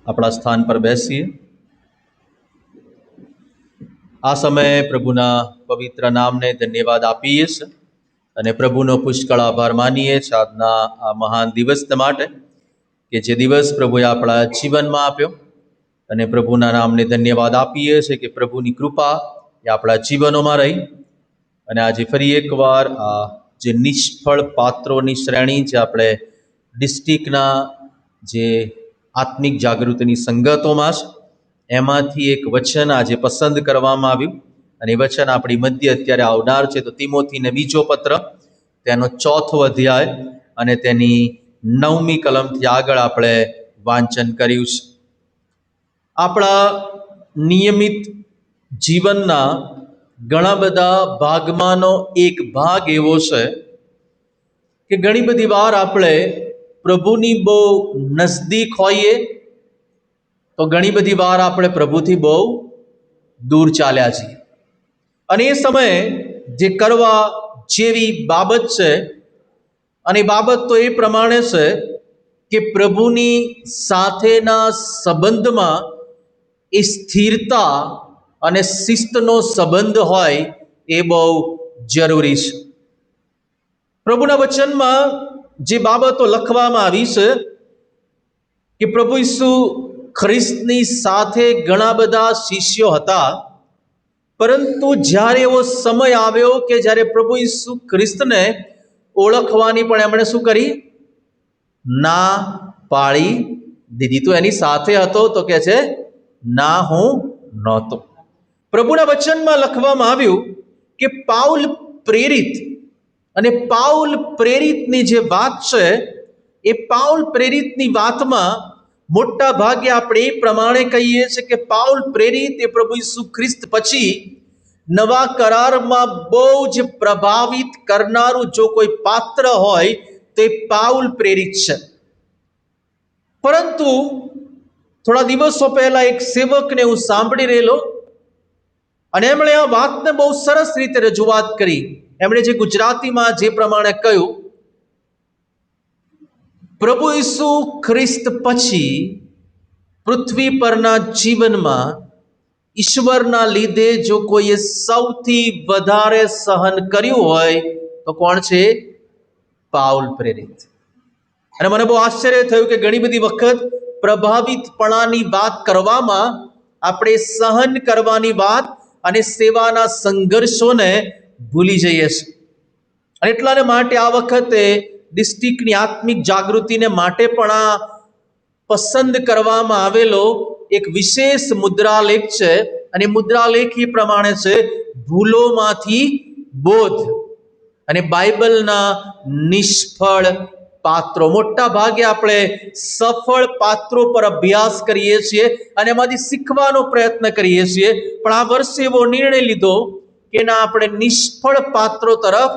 આપણા સ્થાન પર બેસીએ। આ સમયે પ્રભુના પવિત્ર નામને ધન્યવાદ આપીએ છીએ અને પ્રભુનો પુષ્કળ આભાર માનીએ છીએ આજના આ મહાન દિવસ માટે કે જે દિવસ પ્રભુએ આપણા જીવનમાં આપ્યો અને પ્રભુના નામને ધન્યવાદ આપીએ છીએ કે પ્રભુની કૃપા એ આપણા જીવનોમાં રહી અને આજે ફરી એકવાર આ જે નિષ્ફળ પાત્રોની શ્રેણી જે આપણે ડિસ્ટ્રિક્ટના જે આત્મિક જાગૃતિની સંગતોમાં છે એમાંથી એક વચન આજે પસંદ કરવામાં આવ્યું અને એ વચન આપણી મધ્ય અત્યારે આવનાર છે તો તિમોથીને બીજો પત્ર તેનો 4થો અધ્યાય અને તેની 9મી કલમથી આગળ આપણે વાંચન કર્યું છે। આપણા નિયમિત જીવનના ઘણા બધા ભાગમાંનો એક ભાગ એવો છે કે ઘણી બધી વાર આપણે પ્રભુની બહુ નજદીક હોઈએ તો ઘણી બધી વાર આપણે પ્રભુથી બહુ દૂર ચાલ્યા છીએ અને એ સમયે જે કરવા જેવી બાબત છે અને બાબત તો એ પ્રમાણે છે કે પ્રભુની સાથેના સંબંધમાં એ સ્થિરતા અને શિસ્તનો સંબંધ હોય એ બહુ જરૂરી છે। પ્રભુના વચનમાં જે બાબતો લખવામાં આવી છે કે પ્રભુ ઈસુ ખ્રિસ્તની સાથે ઘણા બધા શિષ્યો હતા, પરંતુ જ્યારે એવો સમય આવ્યો કે જ્યારે પ્રભુ ઈસુ ખ્રિસ્તને ઓળખવાની પણ એમણે શું કરી? ના પાડી દીધી। તો એની સાથે હતો તો કે છે ના, હું નહોતો। પ્રભુના વચનમાં લખવામાં આવ્યું કે પાઉલ પ્રેરિત અને પાઉલ પ્રેરિતની જે વાત છે એ પાઉલ પ્રેરિતની વાતમાં મોટા ભાગે આપણે એ પ્રમાણે કહીએ છીએ કે પાઉલ પ્રેરિત એ પ્રભુ ઈસુ ખ્રિસ્ત પછી નવા કરારમાં બહુ જ પ્રભાવિત કરનારું જો કોઈ પાત્ર હોય તો એ પાઉલ પ્રેરિત છે। પરંતુ થોડા દિવસો પહેલા એક સેવકને હું સાંભળી રહેલો અને એમણે આ વાતને બહુ સરસ રીતે રજૂઆત કરી। એમણે જે ગુજરાતીમાં જે પ્રમાણે કહ્યું, પ્રભુ ઈસુ ખ્રિસ્ત પછી પૃથ્વી પરના જીવનમાં ઈશ્વરના લીધે જો કોઈએ સૌથી વધારે સહન કર્યું હોય તો કોણ છે? પાઉલ પ્રેરિત। અને મને બહુ આશ્ચર્ય થયું કે ઘણી બધી વખત પ્રભાવિતપણાની વાત કરવામાં આપણે સહન કરવાની વાત અને સેવાના સંઘર્ષોને ભૂલી જઈએ છીએ અને એટલાને માટે આ વખતે ડિસ્ટ્રિક્ટની આત્મિક જાગૃતિને માટે પણ આ પસંદ કરવામાં આવેલો એક વિશેષ મુદ્રાલેખ છે અને મુદ્રાલેખ એ પ્રમાણે છે, ભૂલોમાંથી બોધ અને બાઇબલના નિષ્ફળ પાત્રો। મોટા ભાગે આપણે સફળ પાત્રો પર અભ્યાસ કરીએ છીએ અને એમાંથી શીખવાનો પ્રયત્ન કરીએ છીએ, પણ આ વર્ષે એવો નિર્ણય લીધો કે ના, આપણે નિષ્ફળ પાત્રો તરફ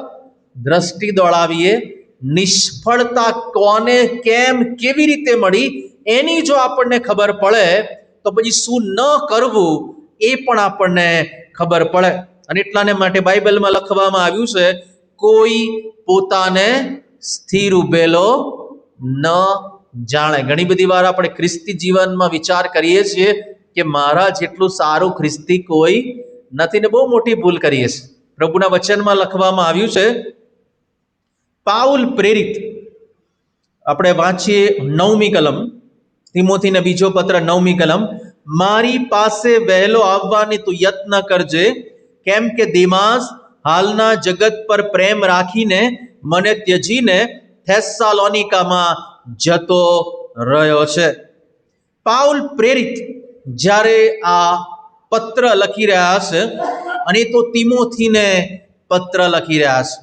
દ્રષ્ટિ દોડાવીએ। નિષ્ફળતા કોને, કેમ, કેવી રીતે મળી એની જો આપણને ખબર પડે તો પછી શું ન કરવું એ પણ આપણને ખબર પડે। અને એટલાને માટે બાઇબલમાં લખવામાં આવ્યું છે, કોઈ પોતાને સ્થિર ઉભેલો ન જાણે। ઘણી બધી વાર આપણે ખ્રિસ્તી જીવનમાં વિચાર કરીએ છીએ કે મારા જેટલું સારું ખ્રિસ્તી કોઈ નથી ને બહુ મોટી ભૂલ કરીએ છીએ। પ્રભુના વચનમાં લખવામાં આવ્યું છે, પાઉલ પ્રેરિત, આપણે વાંચીએ 9મી કલમ, તિમોથીને બીજો પત્ર 9મી કલમ, મારી પાસે વહેલો આવવાની તું યત્ન કરજે, કેમ કે દેમાસ હાલના જગત પર પ્રેમ રાખીને મને ત્યજીને થેસ્સાલોનિકામાં જતો રહ્યો છે। પાઉલ પ્રેરિત જ્યારે આ પત્ર લખી રહ્યા છે અને તો તિમોથીને પત્ર લખી રહ્યા છે,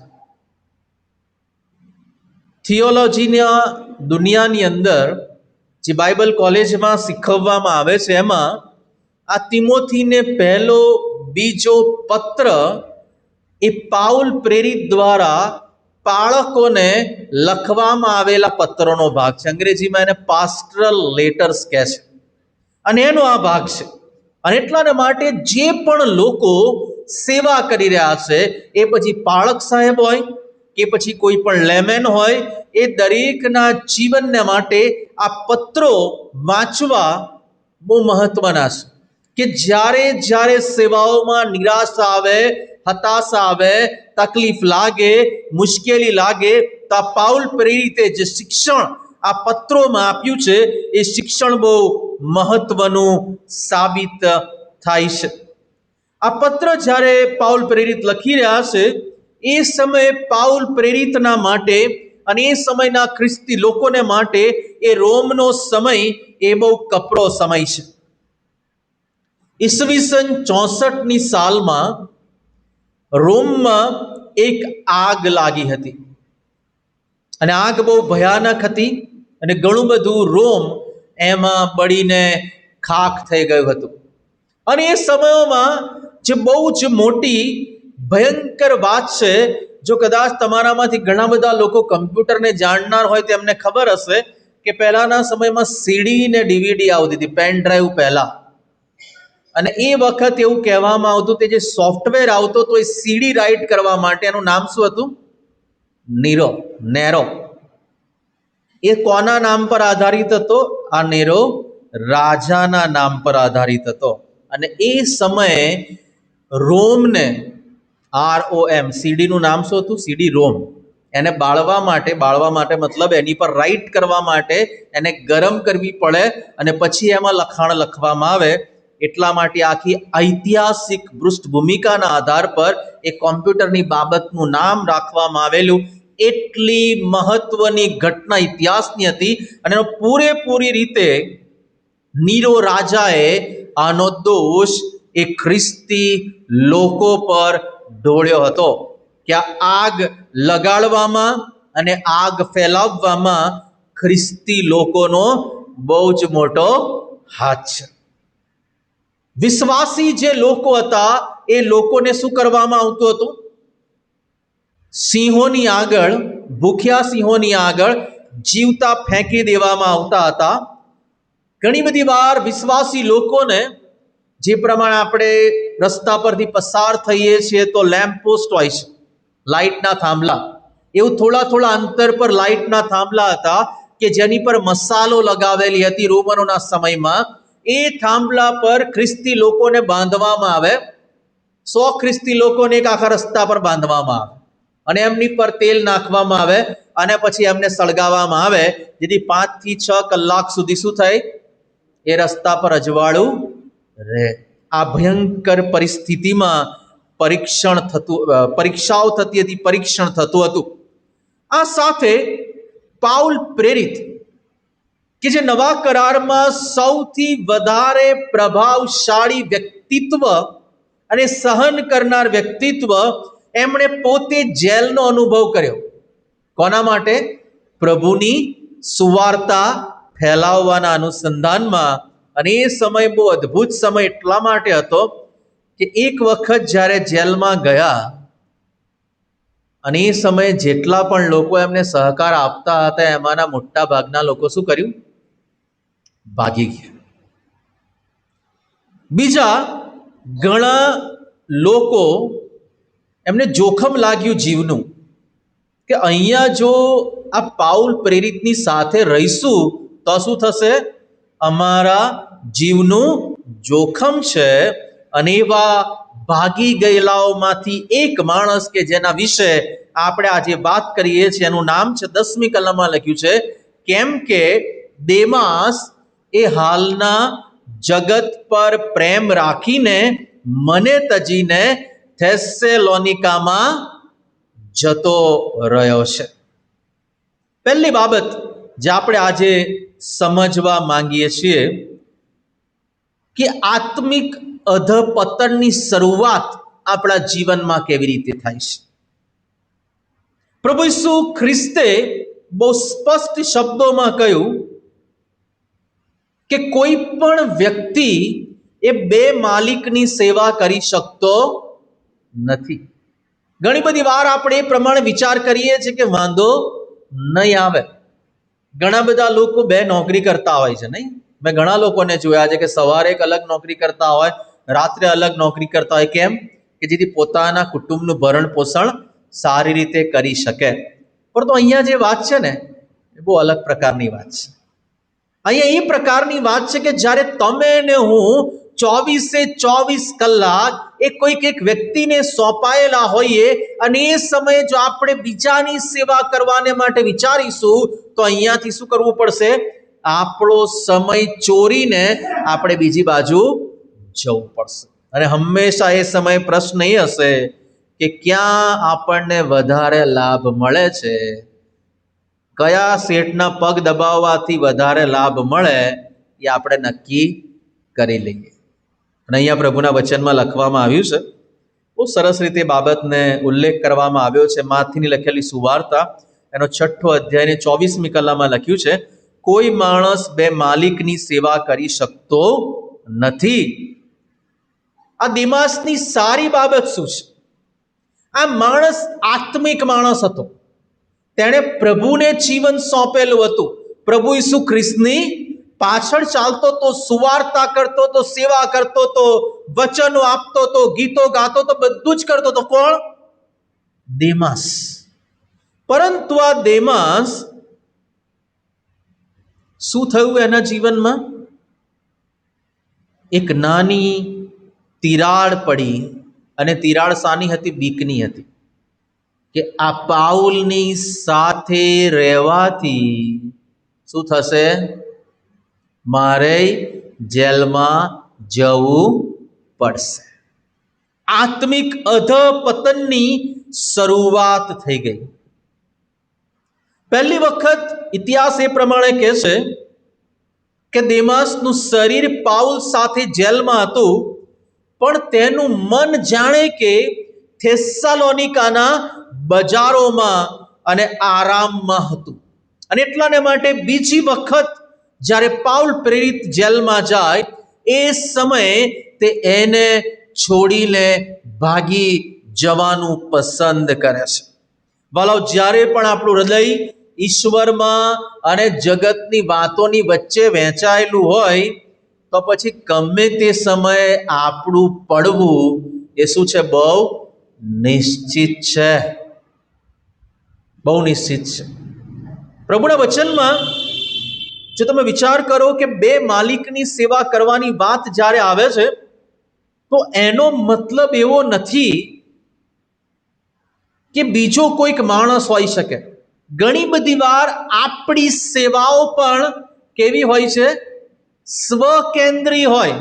થિયોલોજીના દુનિયાની અંદર જે બાઇબલ કોલેજમાં શીખવવામાં આવે છે એમાં આ તિમોથીને પહેલો બીજો પત્ર એ પાઉલ પ્રેરિત દ્વારા બાળકોને લખવામાં આવેલા પત્રોનો ભાગ છે। અંગ્રેજીમાં એને પાસ્ટરલ લેટર્સ કહે છે અને એનો આ ભાગ છે। અને એટલાને માટે જે પણ લોકો સેવા કરી રહ્યા છે, એ પછી પાળક સાહેબ હોય કે પછી કોઈ પણ લેમેન હોય, એ દરેકના જીવનને માટે આ પત્રો વાંચવા બહુ મહત્વના છે કે જ્યારે જ્યારે સેવાઓમાં નિરાશા આવે, હતાશા આવે, તકલીફ લાગે, મુશ્કેલી લાગે, તો આ પાઉલ પ્રેરિતે જે શિક્ષણ આ પત્રોમાં આપ્યું છે એ શિક્ષણ બહુ મહત્વનું સાબિત થાય છે. આ પત્ર જ્યારે પાઉલ પ્રેરિત લખી રહ્યા છે એ સમયે પાઉલ પ્રેરિતના માટે અને એ સમયના ખ્રિસ્તી લોકોને માટે એ રોમનો સમય એ બહુ કપરો સમય છે. ઈસવીસન 64ની સાલમાં રોમમાં એક આગ લાગી હતી અને આગ બહુ ભયાનક હતી અને ઘણું બધું રોમ એમાં બળીને ખાખ થઈ ગયું હતું. અને એ સમયોમાં જે બહુ જ મોટી ભયંકર વાત છે, જો કદાચ તમારામાંથી ઘણા બધા લોકો કમ્પ્યુટરને જાણનાર હોય તો એમને ખબર હશે કે પહેલાના સમયમાં સીડી ને ડીવીડી આવતી હતી, પેન ડ્રાઈવ પહેલા. અને એ વખત એવું કહેવામાં આવતું કે જે સોફ્ટવેર આવતો તો એ સીડી રાઇટ કરવા માટે એનું નામ શું હતું? નેરો. એ કોના નામ પર આધારિત હતો? આ નેરો રાજાના નામ પર આધારિત હતો. અને એ સમયે રોમને ROM, સીડીનું નામ શું હતું? સીડી રોમ. એને બાળવા માટે મતલબ એની પર રાઇટ કરવા માટે એને ગરમ કરવી પડે અને પછી એમાં લખાણ લખવામાં આવે. એટલા માટે આખી ઐતિહાસિક પૃષ્ઠભૂમિકાના આધાર પર એ કોમ્પ્યુટરની બાબતનું નામ રાખવામાં આવેલું. એટલી મહત્વની ઘટના ઇતિહાસની હતી અને એનો પૂરેપૂરી રીતે નીરો રાજાએ આનો દોષ એ ખ્રિસ્તી લોકો પર ઢોળ્યો હતો કે આ આગ લગાડવામાં અને આગ ફેલાવવામાં ખ્રિસ્તી લોકોનો બહુ જ મોટો હાથ છે. વિશ્વાસી જે લોકો હતા એ લોકોને શું કરવામાં આવતું હતું? સિંહોની આગળ, ભૂખ્યા સિંહોની આગળ જીવતા ફેંકી દેવામાં આવતા હતા. ઘણી બધી વાર વિશ્વાસી લોકોને, જે પ્રમાણે આપણે રસ્તા પરથી પસાર થઈએ છીએ તો લેમ્પ પોસ્ટ હોય છે, લાઇટના થાંભલા, એવું થોડા થોડા અંતર પર લાઇટના થાંભલા હતા કે જેની પર મસાલો લગાવેલી હતી રોમનોના સમયમાં. એ થાંભલા પર ખ્રિસ્તી લોકોને બાંધવામાં આવે. 100 ખ્રિસ્તી લોકોને એક આખા રસ્તા પર બાંધવામાં આવે અને એમની પર તેલ નાખવામાં આવે અને પછી એમને સળગાવવામાં આવે, જેથી 5 થી 6 કલાક સુધી શું થાય? એ રસ્તા પર અજવાળું રહે. આ ભયંકર પરિસ્થિતિમાં પરીક્ષાઓ થતી હતી, પરીક્ષણ થતું હતું. આ સાથે પાઉલ પ્રેરિત કે જે નવા કરારમાં સૌથી વધારે પ્રભાવશાળી વ્યક્તિત્વ અને સહન કરનાર વ્યક્તિત્વ, એમણે પોતે જેલનો અનુભવ કર્યો. કોના માટે? પ્રભુની સુવાર્તા ફેલાવવાના અનુસંધાનમાં. અને એ સમય બહુ અદ્ભુત સમય એટલા માટે હતો કે એક વખત જ્યારે જેલમાં ગયા અને એ સમયે જેટલા પણ લોકો એમને સહકાર આપતા હતા એમાંના મોટા ભાગના લોકો શું કર્યું? ભાગી ગયા. બીજા ઘણા લોકો એમને જોખમ લાગ્યું જીવનું કે અહીંયા જો આ પાઉલ પ્રેરિતની સાથે રહીશું તો શું થશે? અમારા જીવનું જોખમ છે. અને એવા ભાગી ગયેલાઓમાંથી એક માણસ કે જેના વિશે આપણે આજે વાત કરીએ છીએ એનું નામ છે, 10મી કલમમાં લખ્યું છે, કેમ કે દેમાસ એ હાલના જગત પર પ્રેમ રાખીને મને તજીને થેસ્સેલોનિકામાં જતો રહ્યો છે. પહેલી બાબત જે આપણે આજે સમજવા માંગીએ છીએ કે આત્મિક અધપતનની શરૂઆત આપણા જીવનમાં કેવી રીતે થાય છે. પ્રભુ ઈસુ ખ્રિસ્તે બહુ સ્પષ્ટ શબ્દોમાં કહ્યું કે કોઈ પણ વ્યક્તિ એ બે માલિકની સેવા કરી શકતો નથી. ઘણી બધી વાર આપણે એ પ્રમાણે વિચાર કરીએ છીએ કે વાંધો નહીં આવે. ઘણા બધા લોકો બે નોકરી કરતા હોય છે, નહીં? મેં ઘણા લોકોને જોયા છે કે સવારે એક અલગ નોકરી કરતા હોય, રાત્રે અલગ નોકરી કરતા હોય. કેમ? કે જેથી પોતાના કુટુંબનું ભરણ પોષણ સારી રીતે કરી શકે. પરંતુ અહીંયા જે વાત છે ને એ બહુ અલગ પ્રકારની વાત છે. અહીંયા એ પ્રકારની વાત છે કે જ્યારે તમે ને હું 24 કલાક કોઈક એક વ્યક્તિને સોંપાયેલા હોઈએ અને એ સમયે જો આપણે બીજાની સેવા કરવાને માટે વિચારીશું તો અહીંયાથી શું કરવું પડશે? આપણો સમય ચોરીને આપણે બીજી બાજુ જવું પડશે. અને હંમેશા એ સમય પ્રશ્ન એ હશે કે ક્યાં આપણને વધારે લાભ મળે છે, કયા શેઠના પગ દબાવવાથી વધારે લાભ મળે એ આપણે નક્કી કરી લઈએ. અને અહીંયા પ્રભુના વચનમાં લખવામાં આવ્યું છે, બહુ સરસ રીતે બાબતને ઉલ્લેખ કરવામાં આવ્યો છે. માથીની લખેલી સુવાર્તા એનો 6 અધ્યાયને 24મી કલામાં લખ્યું છે, કોઈ માણસ બે માલિકની સેવા કરી શકતો નથી. આ દિમાસની સારી બાબત શું છે? આ માણસ આત્મિક માણસ હતો. તેણે પ્રભુને જીવન સોંપેલું હતું. પ્રભુ ઈસુ ખ્રિસ્તની પાછળ ચાલતો તો, સુવાર્તા કરતો તો, સેવા કરતો તો, વચનો આપતો તો, ગીતો ગાતો તો, બધું જ કરતો તો. કોણ? દેમાસ. પરંતુ આ દેમાસ શું થયું એના જીવનમાં? એક નાની તિરાડ પડી. અને તિરાડ શાની હતી? બીકની હતી કે આ પાઉલની સાથે રહેવાથી શું થશે? મારે જેલમાં જવું પડશે. આત્મિક અધપતનની શરૂઆત થઈ ગઈ. પહેલી વખત ઇતિહાસ એ પ્રમાણે કહે છે કે દેમાસનું શરીર પાઉલ સાથે જેલમાં હતું, પણ તેનું મન જાણે કે થેસ્સાલોનિકાના બજારોમાં અને આરામમાં હતું. અને એટલાને માટે બીજી વખત જ્યારે પાઉલ પ્રેરિત જેલમાં જાય એ સમયે તે એને છોડીને ભાગી જવાનું પસંદ કરે છે. વાલાઓ, જ્યારે પણ આપણું હૃદય ઈશ્વરમાં અને જગતની વાતોની વચ્ચે વહેંચાયેલું હોય તો પછી ગમે તે સમયે આપણું પડવું એ શું છે? બહુ નિશ્ચિત છે. બહુ નિશ્ચિત છે. પ્રભુના વચનમાં જો તમે વિચાર કરો કે બે માલિકની સેવા કરવાની વાત જ્યારે આવે છે તો એનો મતલબ એવો નથી કે બીજો કોઈક માણસ હોઈ શકે. ઘણી બધી વાર આપણી સેવાઓ પણ કેવી હોય છે? સ્વકેન્દ્રી હોય.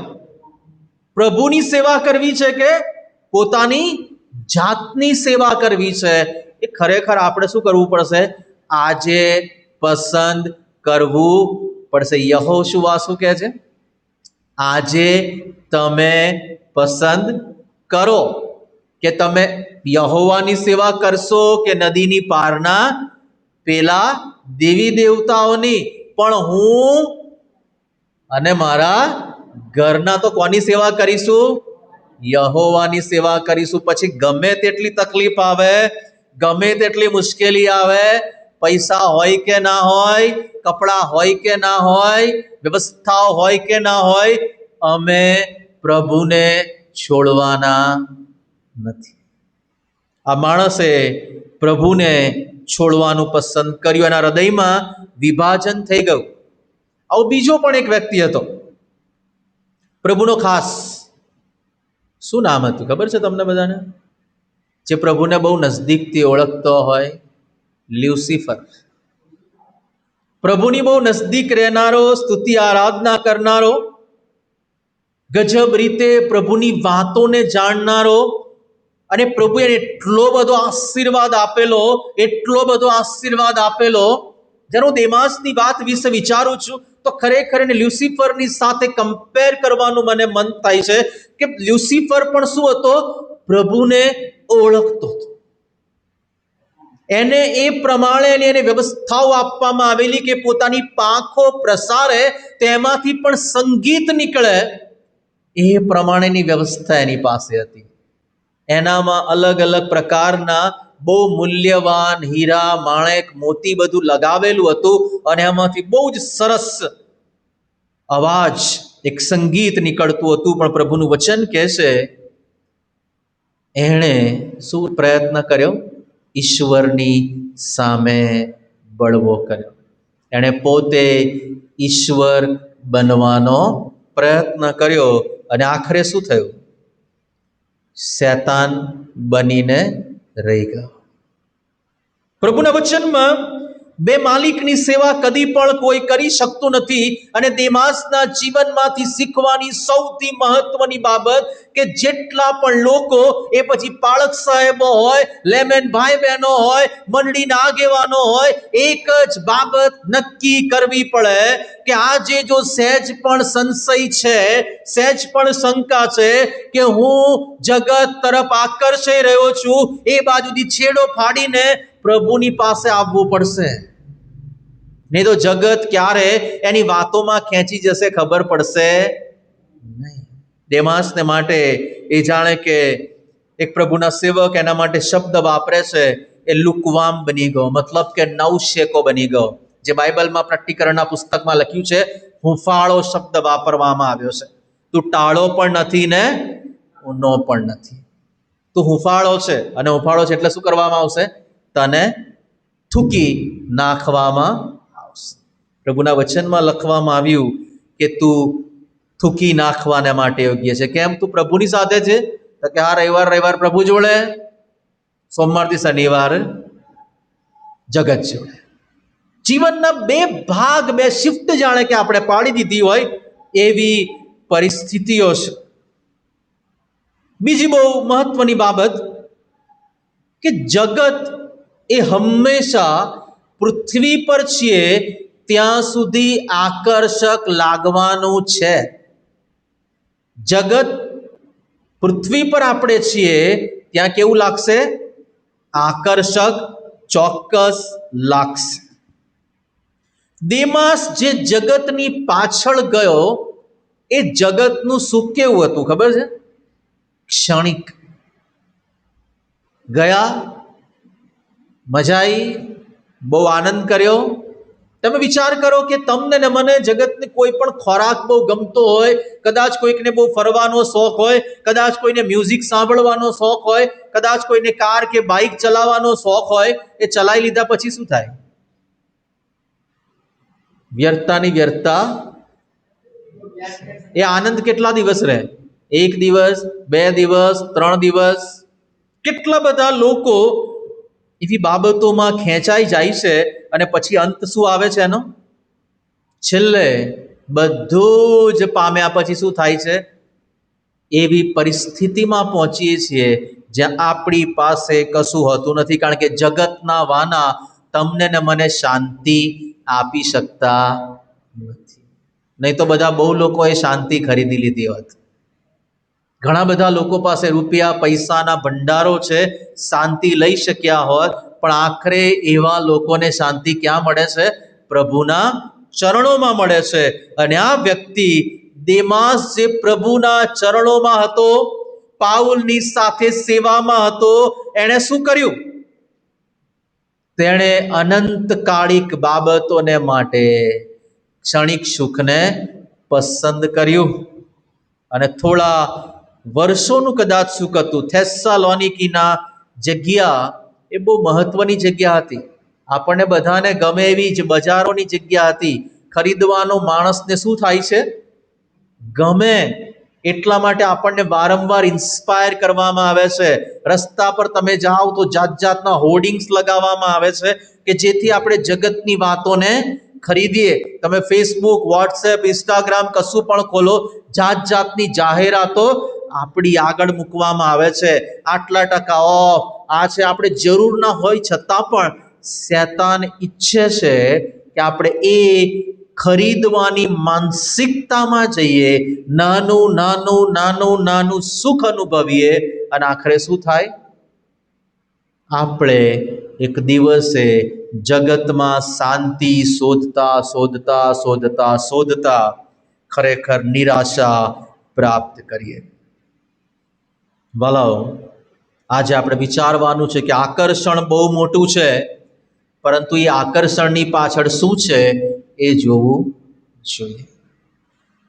પ્રભુની સેવા કરવી છે કે પોતાની જાતની સેવા કરવી છે, એ ખરેખર આપણે શું કરવું પડશે? આજે પસંદ કરવું પડશે. યહોશુઆ શું કહે છે? આજે તમે પસંદ કરો કે તમે યહોવાની સેવા કરશો કે નદીની પારના પેલા દેવી દેવતાઓની. પણ હું અને મારા ઘરના તો કોની સેવા કરીશું? યહોવાની સેવા કરીશું. પછી ગમે તેટલી તકલીફ આવે, ગમે તેટલી મુશ્કેલી આવે, પૈસા હોય કે ના હોય, કપડાં હોય કે ના હોય, વ્યવસ્થાઓ હોય કે ના હોય, અમે પ્રભુને છોડવાના નથી. આ માણસે પ્રભુને છોડવાનું પસંદ કર્યું. એના હૃદયમાં વિભાજન થઈ ગયું. આવો બીજો પણ એક વ્યક્તિ હતો, પ્રભુનો ખાસ. શું નામ હતું ખબર છે તમને બધાને? જે પ્રભુને બહુ નજદીકથી ઓળખતો હોય, લ્યુસિફર. પ્રભુની બહુ નજદીક રહેનારો, સ્તુતિ આરાધના કરનારો, ગજબ રીતે પ્રભુની વાતોને જાણનારો, અને પ્રભુએ એટલો બધો આશીર્વાદ આપેલો, એટલો બધો આશીર્વાદ આપેલો. જ્યારે હું દેમાસની વાત વિશે વિચારું છું તો ખરેખર એને લ્યુસિફરની સાથે કમ્પેર કરવાનું મને મન થાય છે કે લ્યુસિફર પણ શું હતો? પ્રભુને ઓળખતો હતો. એને એ પ્રમાણે એને વ્યવસ્થાઓ આપવામાં આવેલી કે પોતાની પાંખો પ્રસારે તેમાંથી પણ સંગીત નીકળે એ પ્રમાણેની વ્યવસ્થા એની પાસે હતી. એનામાં અલગ અલગ પ્રકારના બહુ મૂલ્યવાન હીરા, માણેક, મોતી બધું લગાવેલું હતું અને એમાંથી બહુ જ સરસ અવાજ, એક સંગીત નીકળતું હતું. પણ પ્રભુનું વચન કહે છે એણે શું પ્રયત્ન કર્યો? ઈશ્વરની સામે બળવો કર્યો. એણે પોતે ઈશ્વર બનવાનો પ્રયત્ન કર્યો અને આખરે શું થયું? શૈતાન બનીને રહી ગયો. પ્રભુના વચનમાં બે માલિકની સેવા કદી પણ કોઈ કરી શકતું નથી. અને દેમાસના જીવનમાંથી શીખવાની સૌથી મહત્વની બાબત કે જેટલા પણ લોકો, એ પછી પાળક સાહેબો હોય, લેમેન ભાઈ બહેનો હોય, મંડળીના આગેવાનો હોય, એક જ બાબત નક્કી કરવી પડે કે આજે જો સહેજ પણ સંશય છે, સહેજ પણ શંકા છે કે હું જગત તરફ આકર્ષાઈ રહ્યો છું, એ બાજુથી છેડો ફાડીને પ્રભુની પાસે આવવું પડશે. નહીં તો જગત ક્યારે એની વાતોમાં ખેંચી જશે ખબર પડશે નહીં. દેમાસને માટે એ જાણે કે એક પ્રભુના સેવક એના માટે શબ્દ વાપરે છે, એ લુકવામ બની ગયો, મતલબ કે નવશેકો બની ગયો. જે બાઇબલમાં પ્રકટીકરણના પુસ્તકમાં લખ્યું છે, હુંફાળો શબ્દ વાપરવામાં આવ્યો છે. તું ટાળો પણ નથી ને ઊનો પણ નથી, તું હુંફાળો છે. અને હુંફાળો છે એટલે શું કરવામાં આવશે? તને થૂકી નાખવામાં આવશે. પ્રભુના વચનમાં લખવામાં આવ્યું કે તું થૂકી નાખવાને માટે યોગ્ય છે. કેમ? તું પ્રભુની સાથે છે. તો કે આ રવિવાર પ્રભુ જોડે, સોમવારથી શનિવાર જગત જોડે. જીવનના બે ભાગ, બે શિફ્ટ જાણે કે આપણે પાડી દીધી હોય એવી પરિસ્થિતિઓ છે. બીજી બહુ મહત્વની બાબત કે જગત એ હંમેશા પૃથ્વી પર છીએ ત્યાં સુધી આકર્ષક લાગવાનું છે. જગત પૃથ્વી પર આપણે છીએ ત્યાં કેવું લાગશે? આકર્ષક, ચોક્કસ લાગશે. દેમાસ જે જગતની પાછળ ગયો, એ જગતનું સુખ કેવું હતું ખબર છે? ક્ષણિક. ગયા, મજા આવી, બહુ આનંદ કર્યો. તમે વિચાર કરો કે તમને ને મને જગતની કોઈ પણ ખોરાક બહુ ગમતો હોય, કદાચ કોઈકને બહુ ફરવાનો શોખ હોય, કદાચ કોઈને મ્યુઝિક સાંભળવાનો શોખ હોય, કદાચ કોઈને કાર કે બાઇક ચલાવવાનો શોખ હોય, એ ચલાવી લીધા પછી શું થાય? વ્યર્થતાની વ્યર્થતા. એ આનંદ કેટલા દિવસ રહે? 1 દિવસ, 2 દિવસ, 3 દિવસ. કેટલા બધા લોકો એવી બાબતોમાં ખેંચાઈ જાય છે અને પછી અંત શું આવે છે એનો? છેલ્લે બધું જ પામ્યા પછી શું થાય છે? એવી પરિસ્થિતિમાં પહોંચીએ છીએ જ્યાં આપણી પાસે કશું હોતું નથી. કારણ કે જગતના વાના તમને ને મને શાંતિ આપી શકતા નથી. નહીં તો બધા બહુ લોકોએ શાંતિ ખરીદી લીધી હોત. ઘણા બધા લોકો પાસે રૂપિયા પૈસાના ભંડારો છે, શાંતિ લઈ શક્યા હોત, પણ આખરે એવા લોકોને શાંતિ ક્યાં મળે છે? પ્રભુના ચરણોમાં મળે છે. અને આ વ્યક્તિ દેમાસ જે પ્રભુના ચરણોમાં હતો, પાઉલની સાથે સેવામાં હતો, એણે શું કર્યું? તેણે અનંતકાળિક બાબતોને માટે ક્ષણિક સુખને પસંદ કર્યું. અને થોડા વર્ષોનું કદાચ સુખ હતું. થેસ્સાલોનિકીના જગ્યા એ બહુ મહત્વની જગ્યા હતી. આપણને બધાને ગમે એવી જ બજારોની જગ્યા હતી. ખરીદવાનો માણસને શું થાય છે? ગમે. એટલા માટે આપણને વારંવાર ઇન્સ્પાયર કરવામાં આવે છે. રસ્તા પર તમે જાઓ તો જાત જાતના હોર્ડિંગ્સ લગાવવામાં આવે છે કે જેથી આપણે જગતની વાતોને ખરીદીએ. તમે ફેસબુક, વોટ્સએપ, ઇન્સ્ટાગ્રામ કશું પણ ખોલો, જાત જાતની જાહેરાતો આપણી આગળ મૂકવામાં આવે છે. આટલા ટકા ઓફ, આ છે. આપણે જરૂર ના હોય છતાં પણ શૈતાન ઈચ્છે છે કે આપણે એ ખરીદવાની માનસિકતામાં જઈએ, નાનું નાનું નાનું નાનું સુખ અનુભવીએ, અને આખરે શું થાય? આપણે એક દિવસે જગતમાં શાંતિ શોધતા શોધતા શોધતા શોધતા ખરેખર નિરાશા પ્રાપ્ત કરીએ. વાલાઓ, આજે આપણે વિચારવાનું છે કે આકર્ષણ બહુ મોટું છે, પરંતુ એ આકર્ષણની પાછળ શું છે એ જોવું જોઈએ.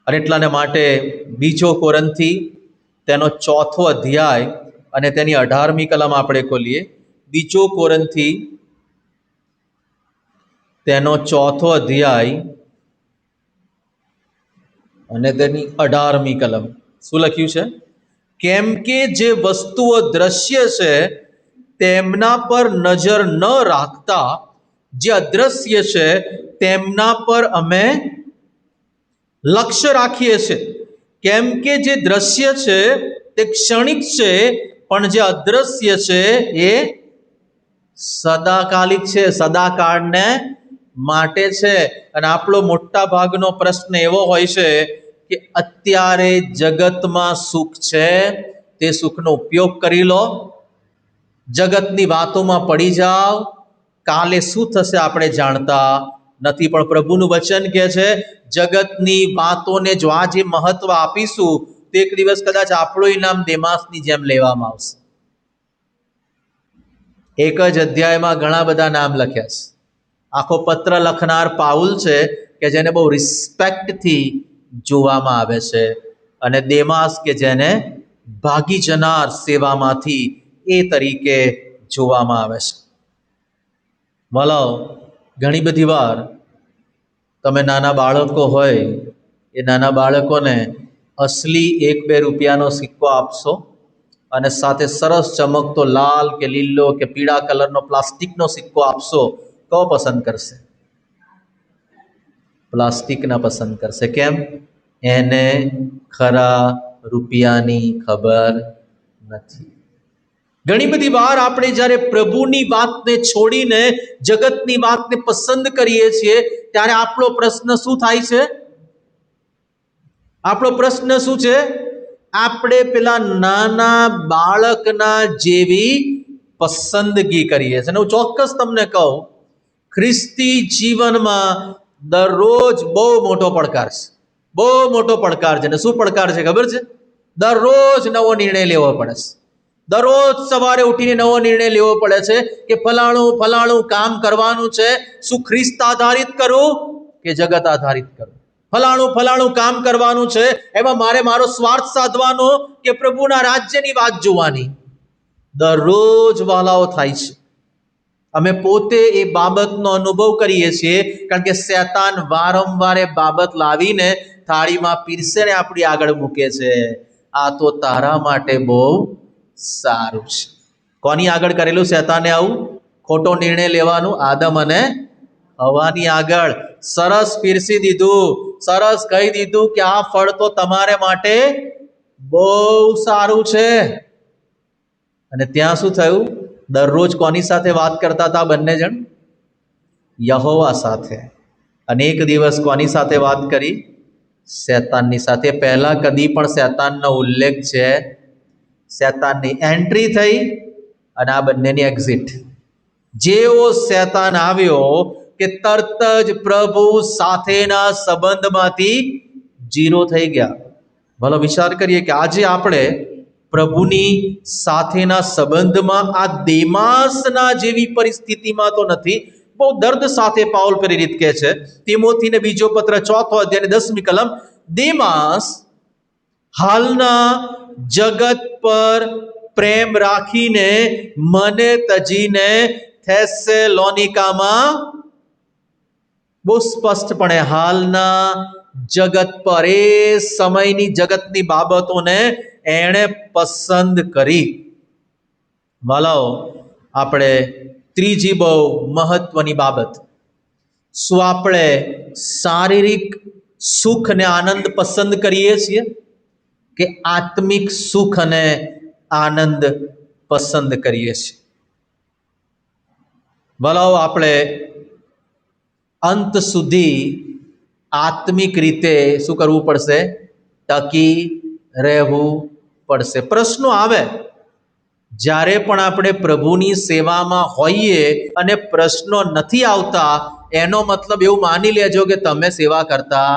અને એટલાને માટે 2 કોરિન્થી તેનો 4થો અધ્યાય અને તેની 18મી કલમ આપણે ખોલીએ. 2 કોરિન્થી તેનો 4થો અધ્યાય અને તેની 18મી કલમ. શું લખ્યું છે? કેમ કે જે વસ્તુઓ દ્રશ્ય છે તેમના પર નજર ન રાખતા જે અદ્રશ્ય છે તેમના પર અમે લક્ષ્ય રાખીએ છીએ. કેમ કે જે દ્રશ્ય છે તે ક્ષણિક છે, પણ જે અદ્રશ્ય છે એ સદાકાલિક છે, સદાકાળને માટે છે. અને આપણો મોટા ભાગનો પ્રશ્ન એવો હોય છે કે અત્યારે જગતમાં સુખ છે, તે સુખનો ઉપયોગ કરી લો, જગતની વાતોમાં પડી જાઓ, કાલે શું થશે આપણે જાણતા નથી. પણ પ્રભુનું વચન કહે છે જગતની વાતોને જો આજે મહત્વ આપીશું તો એક દિવસ કદાચ આપણું ઇનામ દેમાસની જેમ લેવામાં આવશે. એક જ અધ્યાયમાં ઘણા બધા નામ લખ્યા છે. આખો પત્ર લખનાર પાઉલ છે કે જેને બહુ રિસ્પેક્ટથી જોવામાં આવે છે, અને દેમાસ કે જેને ભાગી જનાર સેવામાંથી એ તરીકે જોવામાં આવે છે. વાલાઓ, ઘણી બધી વાર તમે નાના બાળકો હોય એ નાના બાળકોને અસલી 1-2 રૂપિયાનો સિક્કો આપશો અને સાથે સરસ ચમકતો લાલ કે લીલો કે પીળા કલરનો પ્લાસ્ટિકનો સિક્કો આપશો, તો પસંદ કરશે? પ્લાસ્ટિકના પસંદ કરશે. કેમ? એને ખરા રૂપિયાની ખબર નથી. ઘણી બધી વાર આપણે જ્યારે પ્રભુની વાતને છોડીને જગતની વાતને પસંદ કરીએ છીએ ત્યારે આપણો પ્રશ્ન શું થાય છે? આપણો પ્રશ્ન શું છે? આપણે પેલા નાના બાળકના જેવી પસંદગી કરીએ છીએ. અને હું ચોક્કસ તમને કહું, ખ્રિસ્તી જીવનમાં દરરોજ બહુ મોટો પડકાર છે, બહુ મોટો પડકાર છે. અને શું પડકાર છે ખબર છે? દરરોજ નવો નિર્ણય લેવો પડે છે. દરરોજ સવારે ઉઠીને નવો નિર્ણય લેવો પડે છે કે ફલાણું કામ કરવાનું છે, શું ખ્રિસ્ત આધારિત કરું કે જગત આધારિત કરું? ફલાણું કામ કરવાનું છે, એમાં મારે મારો સ્વાર્થ સાધવાનો કે પ્રભુના રાજ્યની વાત જોવાની? દરરોજ વાલાઓ થાય છે. અમે પોતે એ બાબતનો અનુભવ કરીએ છીએ, કારણ કે શૈતાન વારંવાર એ બાબત લાવીને થાળીમાં પીરસે ને આપણી આગળ મૂકે છે. આ તો તારા માટે બહુ સારું છે. કોની આગળ કરેલું શૈતાને આવું ખોટો નિર્ણય લેવાનું? આદમ અને હવાની આગળ સરસ પીરસી દીધું, સરસ કહી દીધું કે આ ફળ તો તમારે માટે બહુ સારું છે. અને ત્યાં શું થયું? દરરોજ કોની સાથે વાત કરતા હતા બંને જણ? યહોવા સાથે. અને એક દિવસ કોની સાથે વાત કરી? શૈતાનની સાથે. પહેલા કદી પણ શૈતાનનો ઉલ્લેખ છે? શૈતાનની એન્ટ્રી થઈ અને આ બંનેની એક્ઝિટ. જેવો શૈતાન આવ્યો કે તરત જ પ્રભુ સાથેના સંબંધમાંથી જીરો થઈ ગયા. ભલો વિચાર કરીએ કે આજે આપણે પ્રભુની સાથેના સંબંધમાં આ દેમાસના જેવી પરિસ્થિતિમાં તો નથી. બહુ દર્દ સાથે પાઉલ પ્રેરિત કહે છે તિમોથીને બીજો પત્ર 4થો અધ્યાય 10મી કલમ, દેમાસ હાલના જગત પર પ્રેમ રાખીને મને તજીને થેસેલોનિકામાં, બહુ સ્પષ્ટપણે હાલના જગત પર, એ સમયની જગતની બાબતોને એણે પસંદ કરી. વાલાઓ, આપણે ત્રીજી બહુ મહત્વની બાબત, શું આપણે શારીરિક સુખ અને આનંદ પસંદ કરીએ છીએ કે આત્મિક સુખ અને આનંદ પસંદ કરીએ છીએ? વાલાઓ, આપણે અંત સુધી આત્મિક રીતે શું કરવું પડશે? ટકી રહેવું પડશે. પ્રશ્નો આવે જ્યારે પણ આપણે પ્રભુની સેવામાં હોઈએ અને પ્રશ્નો નથી આવતા, એનો મતલબ એવું માની લેજો કે તમે સેવા કરતા.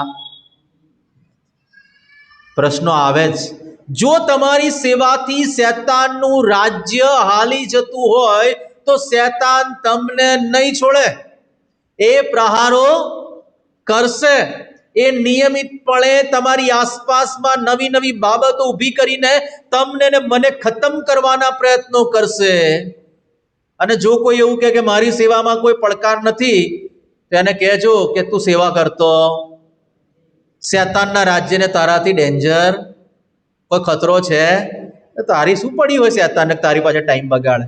પ્રશ્નો આવે જ. જો તમારી સેવાથી શૈતાનનું રાજ્ય હાલી જતું હોય તો શૈતાન તમને નહીં છોડે. એ પ્રહારો કરશે. એ નિયમિતપણે તમારી આસપાસમાં નવી નવી બાબતો ઊભી કરીને તમને ને મને ખતમ કરવાના પ્રયત્નો કરશે. અને જો કોઈ એવું કહે કે મારી સેવામાં કોઈ પડકાર નથી, તો એને કહેજો કે તું સેવા કરતો, શેતાનના રાજ્યને તારાથી ડેન્જર, કોઈ ખતરો છે? તારી શું પડી હોય શેતાનને તારી પાસે ટાઈમ બગાડે?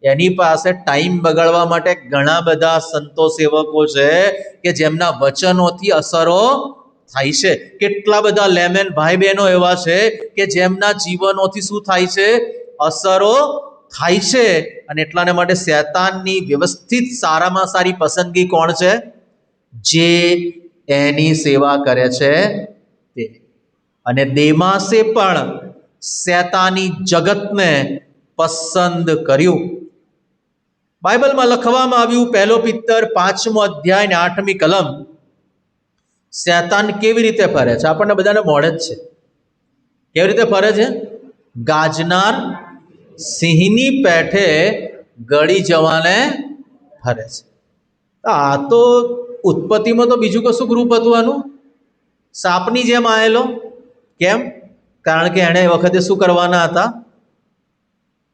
એની પાસે ટાઈમ બગાડવા માટે ઘણા બધા સંતો સેવકો છે કે જેમના વચનોથી અસરો થાય છે. કેટલા બધા લેમેન ભાઈ બહેનો એવા છે કે જેમના જીવનોથી શું થાય છે? અસરો થાય છે. અને એટલાને માટે શેતાનની વ્યવસ્થિત સારામાં સારી પસંદગી કોણ છે? જે એની સેવા કરે છે તે. અને દેમાસે પણ શેતાની જગતને પસંદ કર્યું. બાઇબલમાં લખવામાં આવ્યું, 1 પિત્તર 5મો અધ્યાય ને 8મી કલમ, શેતાન કેવી રીતે ફરે છે? આપણને બધાને મોડે જ છે. કેવી રીતે ફરે છે? ગાજનાર સિંહની પેઠે ગળી જવાને ફરે છે. આ તો ઉત્પત્તિમાં તો બીજું કશું ગ્રુપ હતું આનું, સાપની જેમ આવેલો. કેમ? કારણ કે એણે એ વખતે શું કરવાના હતા?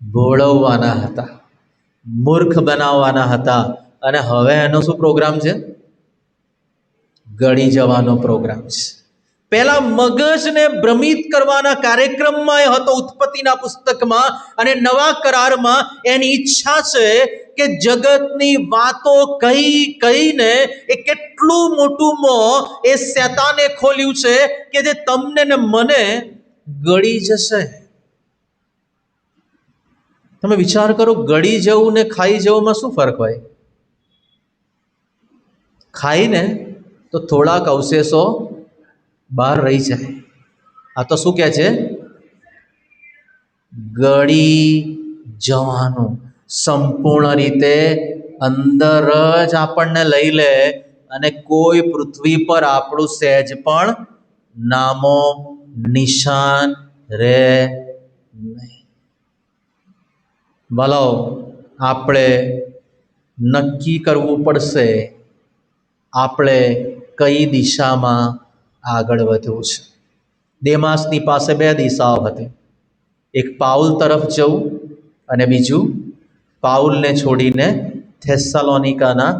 ભોળવવાના હતા, મૂર્ખ બનાવવાના હતા. અને હવે એનો શું પ્રોગ્રામ છે? ગળી જવાનો પ્રોગ્રામ છે. પહેલા મગજને ભ્રમિત કરવાના કાર્યક્રમમાં એ હતો ઉત્પત્તિના પુસ્તકમાં, અને નવા કરારમાં એની ઈચ્છા છે કે જગતની વાતો કહી કહીને એ કેટલું મોટું મોં એ શેતાને ખોલ્યું છે કે જે તમને ને મને ગળી જશે. તમે વિચાર કરો, ગળી જવું ને ખાઈ જવુંમાં શું ફરક હોય? ખાઈને તો થોડાક અવશેષો બહાર રહી જાય. આ તો શું કહે છે? ગળી જવાનું. સંપૂર્ણ રીતે અંદર જ આપણને લઈ લે અને કોઈ પૃથ્વી પર આપણું સહેજ પણ નામો નિશાન રહે નહીં. ભલો આપણે નક્કી કરવું પડશે આપણે કઈ દિશામાં આગળ વધવું છે. દેમાસની પાસે 2 દિશાઓ હતી, એક પાઉલ તરફ જવું અને બીજું પાઉલને છોડીને થેસ્સાલોનિકાના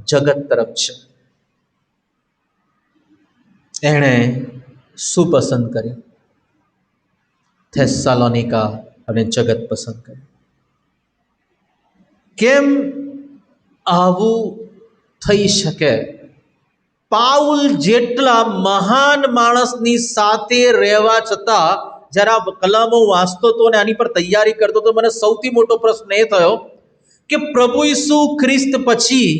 જગત તરફ છે. એણે શું પસંદ કર્યું? થેસ્સાલોનિકા અને જગત પસંદ કર્યું. કેમ આવું થઈ શકે? પાઉલ જેટલા મહાન માણસની સાથે રહેવા છતાં, જ્યારે આ કલમો વાંચતો હતો અને આની પર તૈયારી કરતો હતો, મને સૌથી મોટો પ્રશ્ન એ થયો કે પ્રભુ ઈસુ ખ્રિસ્ત પછી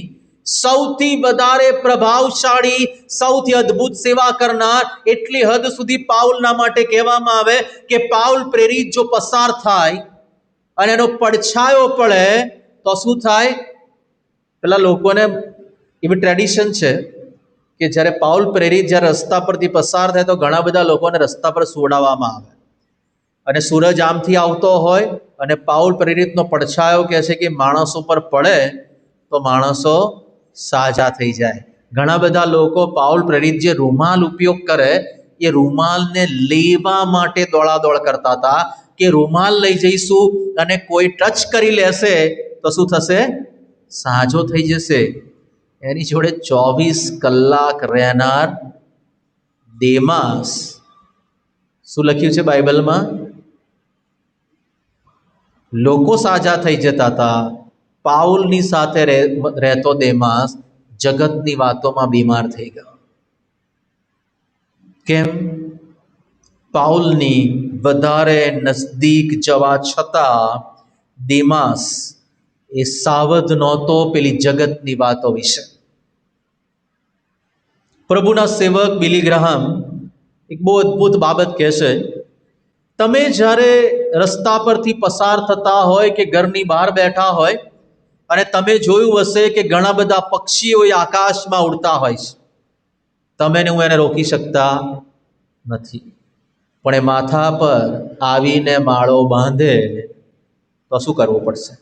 સૌથી વધારે પ્રભાવશાળી, સૌથી અદ્ભુત સેવા કરનાર, એટલી હદ સુધી પાઉલના માટે કહેવામાં આવે કે પાઉલ પ્રેરિત જો પસાર થાય અને એનો પડછાયો પડે તો શું થાય? પેલા લોકોને એવી ટ્રેડિશન છે કે જ્યારે પાઉલ પ્રેરિત જ્યારે રસ્તા પરથી પસાર થાય તો ઘણા બધા લોકોને રસ્તા પર સુવડાવવામાં આવે. અને સૂરજ આમથી આવતો હોય અને પાઉલ પ્રેરિતનો પડછાયો કહે છે કે માણસો પર પડે તો માણસો સાજા થઈ જાય. ઘણા બધા લોકો પાઉલ પ્રેરિત જે રૂમાલ ઉપયોગ કરે એ રૂમાલને લેવા માટે દોડાદોડ કરતા હતા કે રૂમાલ લઈ જઈશું અને કોઈ ટચ કરી લેશે તો શું થશે? સાજો થઈ જશે. એની જોડે 24 કલાક રહેનાર દેમાસ, શું લખ્યું છે બાઇબલમાં? લોકો સાજા થઈ જતા હતા. પાઉલની સાથે રહેતો દેમાસ જગતની વાતોમાં બીમાર થઈ ગયો. કેમ? પાઉલની વધારે નજદીક જવા છતાં દેમાસ એ સાવધ નહોતો પેલી જગતની વાતો વિશે. પ્રભુના સેવક બિલી ગ્રાહમ એક બહુ અદ્ભુત બાબત કહે છે. તમે જ્યારે રસ્તા પરથી પસાર થતા હોય કે ઘરની બહાર બેઠા હોય અને તમે જોયું હશે કે ઘણા બધા પક્ષીઓ એ આકાશમાં ઉડતા હોય છે, તમે ને હું એને રોકી શકતા નથી. પણ એ માથા પર આવીને માળો બાંધે તો શું કરવું પડશે?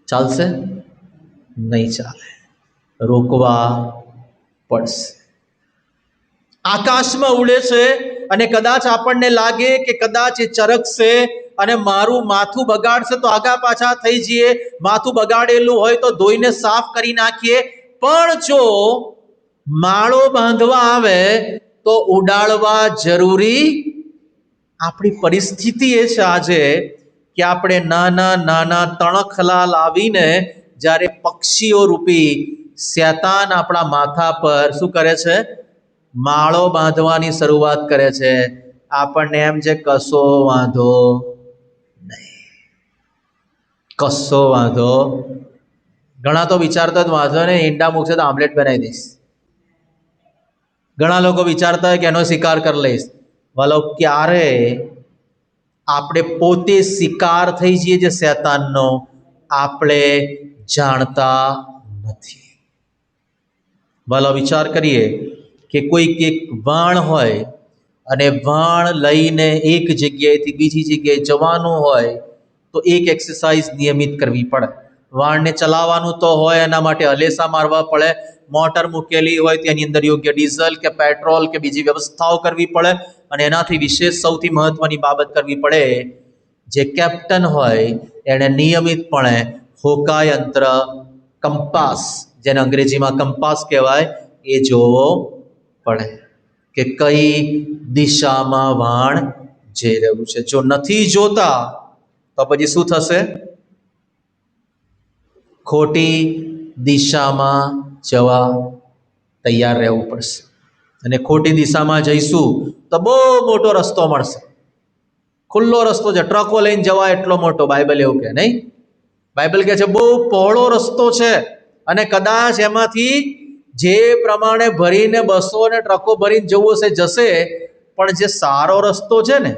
ચાલશે? નહીં ચાલે, રોકવા પડશે. આકાશમાં ઉડે છે અને કદાચ આપણને લાગે કે કદાચ એ ચરકશે અને મારું માથું બગાડશે તો આગા પાછા થઈ જઈએ, માથું બગાડેલું હોય તો ધોઈને સાફ કરી નાખીએ. પણ જો માળો બાંધવા આવે તો ઉડાડવા જરૂરી. આપણી પરિસ્થિતિ એ છે આજે કે આપણે નાના નાના તણખલા લાવીને જ્યારે પક્ષીઓ રૂપી શેતાન આપણા માથા પર શું કરે છે? માળો બાંધવાની શરૂઆત કરે છે. આપણને એમ છે કશો વાંધો નહીં, કશો વાંધો. ઘણા તો વિચારતા જ વાંધો ને ઈંડા મૂકશે તો આમલેટ બનાવી દઈશ. ઘણા લોકો વિચારતા હોય કે એનો શિકાર કરી લઈશ. વાલો, ક્યારે આપણે પોતે શિકાર થઈ જઈએ જે શેતાનનો આપણે જાણતા નથી. વાલો, વિચાર કરીએ કે કોઈક એક વાણ હોય અને વાણ લઈને એક જગ્યાએથી બીજી જગ્યાએ જવાનું હોય તો એક એક્સરસાઇઝ નિયમિત કરવી પડે. વાણને ચલાવવાનું તો હોય, એના માટે હલેસા મારવા પડે, મોટર મૂકેલી હોય તેની અંદર યોગ્ય ડીઝલ કે પેટ્રોલ કે બીજી વ્યવસ્થાઓ કરવી પડે. અને એનાથી વિશેષ સૌથી મહત્વની બાબત કરવી પડે, જે કેપ્ટન હોય એણે નિયમિતપણે હોકાયંત્ર, કંપાસ, જેને અંગ્રેજીમાં કંપાસ કહેવાય, એ જોવો પડે કે કઈ દિશામાં વાણ જઈ રહ્યું છે. જો નથી જોતા તો પછી શું થશે? ખોટી દિશામાં જવા તૈયાર રહેવું પડશે. અને ખોટી દિશામાં જઈશું તો બહુ મોટો રસ્તો મળશે, ખુલ્લો રસ્તો છે, ટ્રકો લઈને જવાય એટલો મોટો. બાઇબલ એવું કહે, નહીં? બાઇબલ કહે છે બહુ પહોળો રસ્તો છે અને કદાચ એમાંથી જે પ્રમાણે ભરીને બસો અને ટ્રકો ભરીને જવું હશે જશે, પણ જે સારો રસ્તો છે ને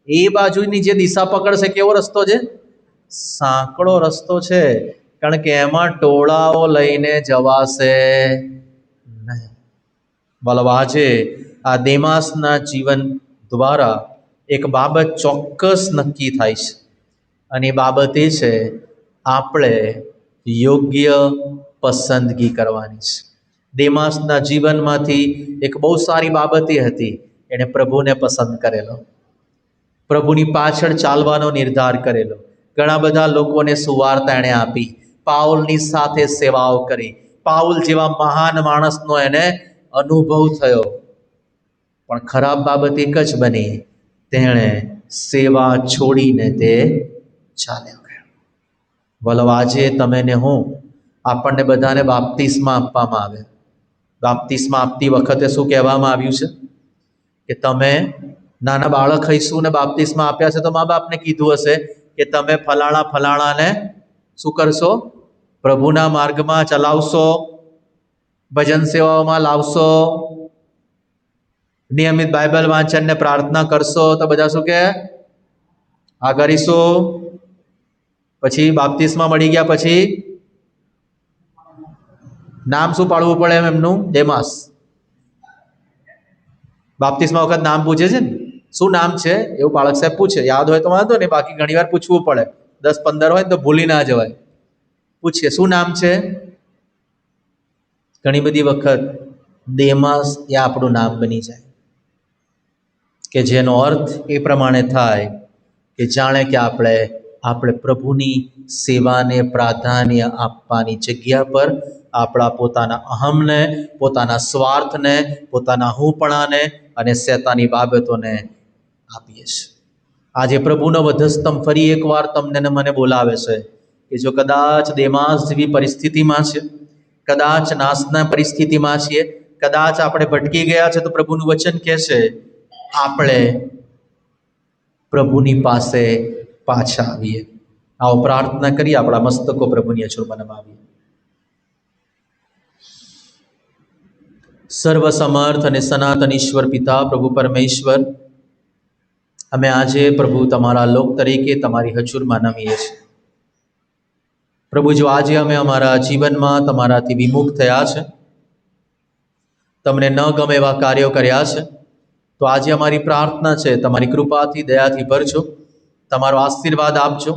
એ બાજુની જે દિશા પકડશે, કેવો રસ્તો છે? સાંકડો રસ્તો છે. કારણ કે એમાં ટોળાઓ લઈને જવાશે નહીં. બોલો, આજે આ દેમાસના જીવન દ્વારા એક બાબત ચોક્કસ નક્કી થાય છે, અને એ બાબત એ છે આપણે યોગ્ય પસંદગી કરવાની છે. દેમાસના જીવનમાંથી એક બહુ સારી બાબત એ હતી, એણે પ્રભુને પસંદ કરેલો, પ્રભુની પાછળ ચાલવાનો નિર્ધાર કરેલો. ઘણા બધા લોકોને સુવાર્તા એણે આપી, પાઉલની સાથે સેવાઓ કરી, પાઉલ જેવા મહાન માણસનો એને અનુભવ થયો. પણ ખરાબ બાબત એક જ બની, તેણે સેવા છોડીને તે ચાલ્યો ગયો. બોલો, આજે તમે ને હું, આપણને બધાને બાપ્તિસ્મા આપવામાં આવે. બાપ્તિસ્મા આપતી વખતે શું કહેવામાં આવ્યું છે? કે તમે નાના બાળક હઈશું ને બાપ્તિસ્મા આપ્યા છે તો મા બાપને કીધું હશે કે તમે ફલાણા ફલાણાને શું કરશો? પ્રભુના માર્ગમાં ચલાવશો, ભજન સેવાઓમાં લાવશો, નિયમિત બાઇબલ વાંચન ને પ્રાર્થના કરશો. તો બધા શું કહે? આ કરીશું. પછી બાપ્તિસ્મા મળી ગયા પછી નામ શું પાડવું પડે એમનું? દેમાસ. બાપ્તિસ્મા વખત નામ પૂછે છે ને, શું નામ છે એવું બાળક સાહેબ પૂછે. યાદ હોય તો વાંધો નહીં, બાકી ઘણી વાર પૂછવું પડે. 10-15 હોય તો ભૂલી ના જવાય. પૂછીએ શું નામ છે? ઘણી બધી વખત દેમાસ એ આપણું નામ બની જાય, કે જેનો અર્થ એ પ્રમાણે થાય કે જાણે કે આપણે પ્રભુની સેવાને પ્રાધાન્ય આપવાની જગ્યા પર આપણા પોતાના અહમને, પોતાના સ્વાર્થને, પોતાના હુંપણાને અને શેતાની બાબતોને આપીએ છીએ. આજે પ્રભુનો વધસ્તંભ ફરી એકવાર તમને ને મને બોલાવે છે કે જો કદાચ દેમાસ જેવી પરિસ્થિતિમાં છે, કદાચ નાશના પરિસ્થિતિમાં છીએ, કદાચ આપણે ભટકી ગયા છે, તો પ્રભુનું વચન કહે છે આપણે પ્રભુની પાસે પાછા આવીએ. આવો પ્રાર્થના કરીએ, આપણા મસ્તકો પ્રભુની અચૂરમાં નમાવીએ. સર્વસમર્થ અને સનાતન ઈશ્વર પિતા પ્રભુ પરમેશ્વર, અમે આજે પ્રભુ તમારા લોક તરીકે તમારી હજુરમાં નમીએ છીએ. પ્રભુ, જો આજે અમે અમારા જીવનમાં તમારાથી વિમુખ થયા છે, તમને ન ગમે એવા કાર્યો કર્યા છે, તો આજે અમારી પ્રાર્થના છે તમારી કૃપાથી, દયાથી ભરજો, તમારો આશીર્વાદ આપજો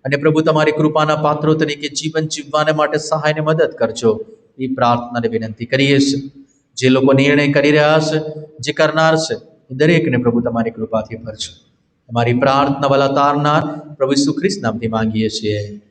અને પ્રભુ તમારી કૃપાના પાત્રો તરીકે જીવન જીવવાને માટે સહાયને મદદ કરજો. એ પ્રાર્થનાને વિનંતી કરીએ છીએ. જે લોકો નિર્ણય કરી રહ્યા છે, જે કરનાર છે, એ દરેકને પ્રભુ તમારી કૃપાથી ભરજો. અમારી પ્રાર્થના વાલા તારનાર પ્રભુ ઈસુ ખ્રિસ્ત નામથી માંગીએ છીએ.